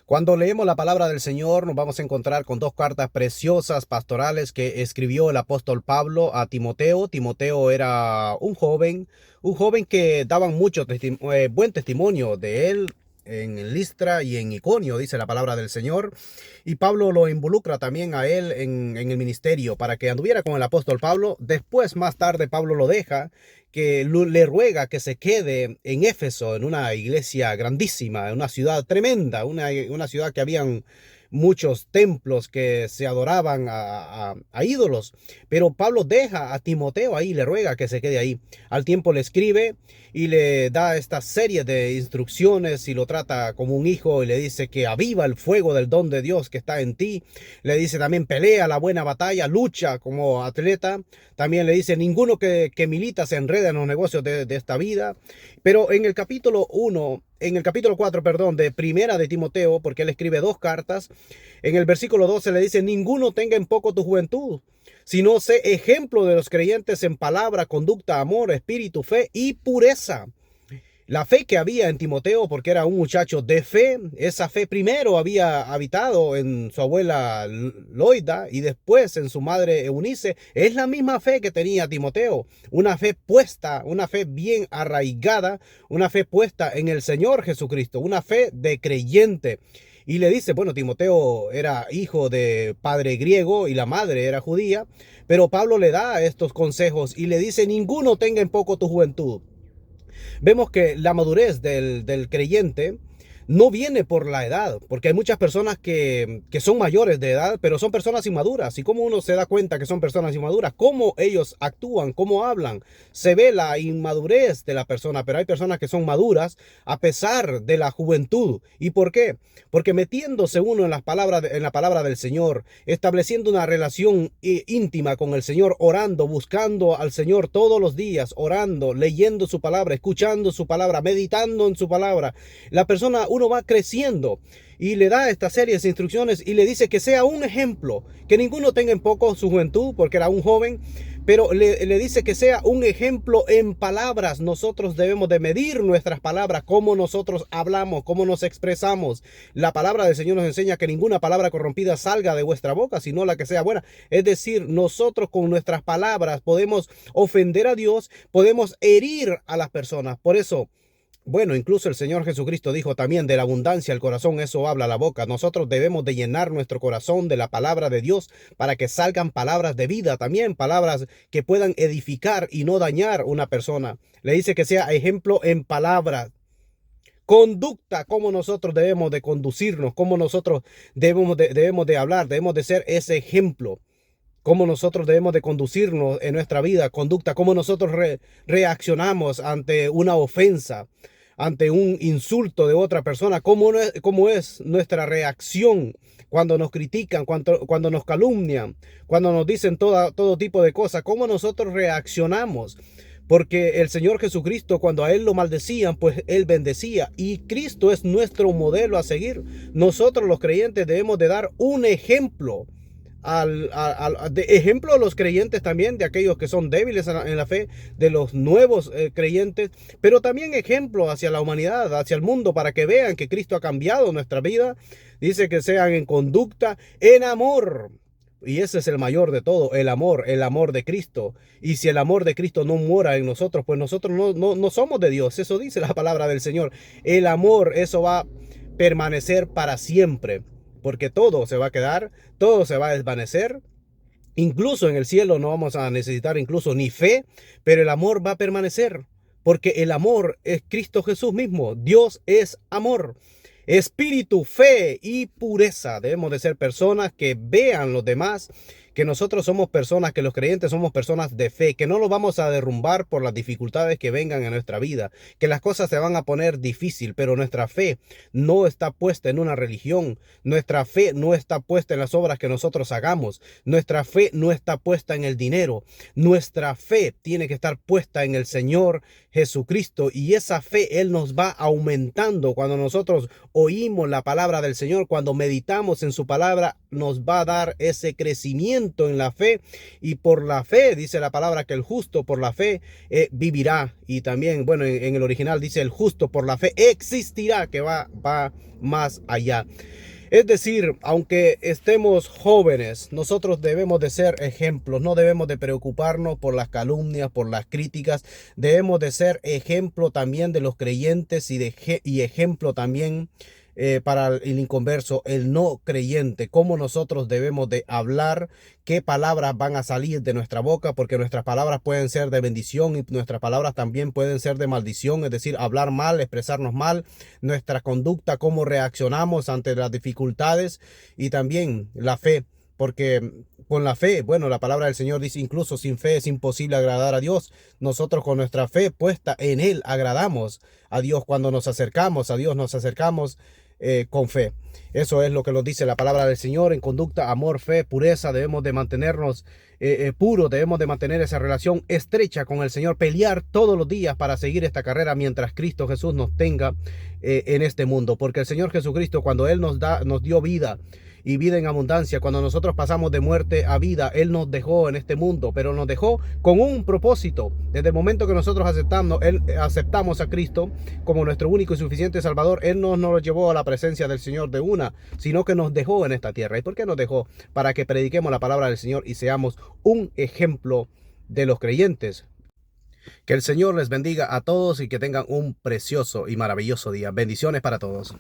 Cuando leemos la palabra del Señor, nos vamos a encontrar con dos cartas preciosas pastorales que escribió el apóstol Pablo a Timoteo. Timoteo era un joven que daban buen testimonio de él en Listra y en Iconio, dice la palabra del Señor. Y Pablo lo involucra también a él en el ministerio para que anduviera con el apóstol Pablo. Después, más tarde, Pablo lo deja, que le ruega que se quede en Éfeso, en una iglesia grandísima, en una ciudad tremenda, una ciudad que habían muchos templos que se adoraban a ídolos. Pero Pablo deja a Timoteo ahí, le ruega que se quede ahí. Al tiempo le escribe y le da esta serie de instrucciones y lo trata como un hijo y le dice que aviva el fuego del don de Dios que está en ti. Le dice también pelea la buena batalla, lucha como atleta. También le dice ninguno que milita se enreda en los negocios de esta vida. Pero en el capítulo 4, perdón, de Primera de Timoteo, porque él escribe dos cartas, en el versículo 12 le dice, ninguno tenga en poco tu juventud, sino sé ejemplo de los creyentes en palabra, conducta, amor, espíritu, fe y pureza. La fe que había en Timoteo, porque era un muchacho de fe, esa fe primero había habitado en su abuela Loida y después en su madre Eunice, es la misma fe que tenía Timoteo, una fe puesta, una fe bien arraigada, una fe puesta en el Señor Jesucristo, una fe de creyente. Y le dice, bueno, Timoteo era hijo de padre griego y la madre era judía, pero Pablo le da estos consejos y le dice, ninguno tenga en poco tu juventud. Vemos que la madurez del creyente no viene por la edad, porque hay muchas personas que son mayores de edad, pero son personas inmaduras. ¿Y cómo uno se da cuenta que son personas inmaduras? ¿Cómo ellos actúan? ¿Cómo hablan? Se ve la inmadurez de la persona, pero hay personas que son maduras a pesar de la juventud. ¿Y por qué? Porque metiéndose uno en la palabra del Señor, estableciendo una relación íntima con el Señor, orando, buscando al Señor todos los días, orando, leyendo su palabra, escuchando su palabra, meditando en su palabra, la persona, uno va creciendo y le da esta serie de instrucciones y le dice que sea un ejemplo, que ninguno tenga en poco su juventud, porque era un joven, pero le dice que sea un ejemplo en palabras. Nosotros debemos de medir nuestras palabras, cómo nosotros hablamos, cómo nos expresamos. La palabra del Señor nos enseña que ninguna palabra corrompida salga de vuestra boca, sino la que sea buena. Es decir, nosotros con nuestras palabras podemos ofender a Dios, podemos herir a las personas. Por eso, bueno, incluso el Señor Jesucristo dijo también, de la abundancia del corazón, eso habla la boca. Nosotros debemos de llenar nuestro corazón de la palabra de Dios para que salgan palabras de vida también, palabras que puedan edificar y no dañar una persona. Le dice que sea ejemplo en palabras. Conducta, cómo nosotros debemos de conducirnos, cómo nosotros debemos de hablar, debemos de ser ese ejemplo. Cómo nosotros debemos de conducirnos en nuestra vida, conducta, cómo nosotros reaccionamos ante una ofensa, ante un insulto de otra persona, cómo es nuestra reacción cuando nos critican, cuando nos calumnian, cuando nos dicen todo tipo de cosas, cómo nosotros reaccionamos. Porque el Señor Jesucristo, cuando a Él lo maldecían, pues Él bendecía. Y Cristo es nuestro modelo a seguir. Nosotros los creyentes debemos de dar un ejemplo de ejemplo a los creyentes también, de aquellos que son débiles en la fe, de los nuevos creyentes, pero también ejemplo hacia la humanidad, hacia el mundo, para que vean que Cristo ha cambiado nuestra vida. Dice que sean en conducta, en amor. Y ese es el mayor de todo, el amor de Cristo. Y si el amor de Cristo no mora en nosotros, pues nosotros no somos de Dios. Eso dice la palabra del Señor. El amor, eso va a permanecer para siempre. Porque todo se va a quedar, todo se va a desvanecer. Incluso en el cielo no vamos a necesitar incluso ni fe, pero el amor va a permanecer. Porque el amor es Cristo Jesús mismo. Dios es amor. Espíritu, fe y pureza. Debemos de ser personas que vean los demás, que nosotros somos personas, que los creyentes somos personas de fe, que no nos vamos a derrumbar por las dificultades que vengan en nuestra vida, que las cosas se van a poner difícil, pero nuestra fe no está puesta en una religión, nuestra fe no está puesta en las obras que nosotros hagamos, nuestra fe no está puesta en el dinero, nuestra fe tiene que estar puesta en el Señor Jesucristo, y esa fe Él nos va aumentando cuando nosotros oímos la palabra del Señor, cuando meditamos en su palabra. nos va a dar ese crecimiento en la fe, y por la fe, dice la palabra, que el justo por la fe vivirá. Y también, bueno, en el original dice el justo por la fe existirá, que va más allá. Es decir, aunque estemos jóvenes, nosotros debemos de ser ejemplos, no debemos de preocuparnos por las calumnias, por las críticas, debemos de ser ejemplo también de los creyentes y ejemplo también para el inconverso, el no creyente, cómo nosotros debemos de hablar, qué palabras van a salir de nuestra boca, porque nuestras palabras pueden ser de bendición y nuestras palabras también pueden ser de maldición, es decir, hablar mal, expresarnos mal, nuestra conducta, cómo reaccionamos ante las dificultades, y también la fe. Porque con la fe, bueno, la palabra del Señor dice, incluso sin fe es imposible agradar a Dios. Nosotros con nuestra fe puesta en Él agradamos a Dios. Cuando nos acercamos a Dios, nos acercamos con fe. Eso es lo que nos dice la palabra del Señor. En conducta, amor, fe, pureza, debemos de mantenernos puros, debemos de mantener esa relación estrecha con el Señor, pelear todos los días para seguir esta carrera mientras Cristo Jesús nos tenga en este mundo, porque el Señor Jesucristo, cuando Él nos dio vida y vida en abundancia, cuando nosotros pasamos de muerte a vida, Él nos dejó en este mundo, pero nos dejó con un propósito. Desde el momento que nosotros aceptamos a Cristo como nuestro único y suficiente Salvador, Él no nos llevó a la presencia del Señor de una, sino que nos dejó en esta tierra. ¿Y por qué nos dejó? Para que prediquemos la palabra del Señor y seamos un ejemplo de los creyentes. Que el Señor les bendiga a todos y que tengan un precioso y maravilloso día. Bendiciones para todos.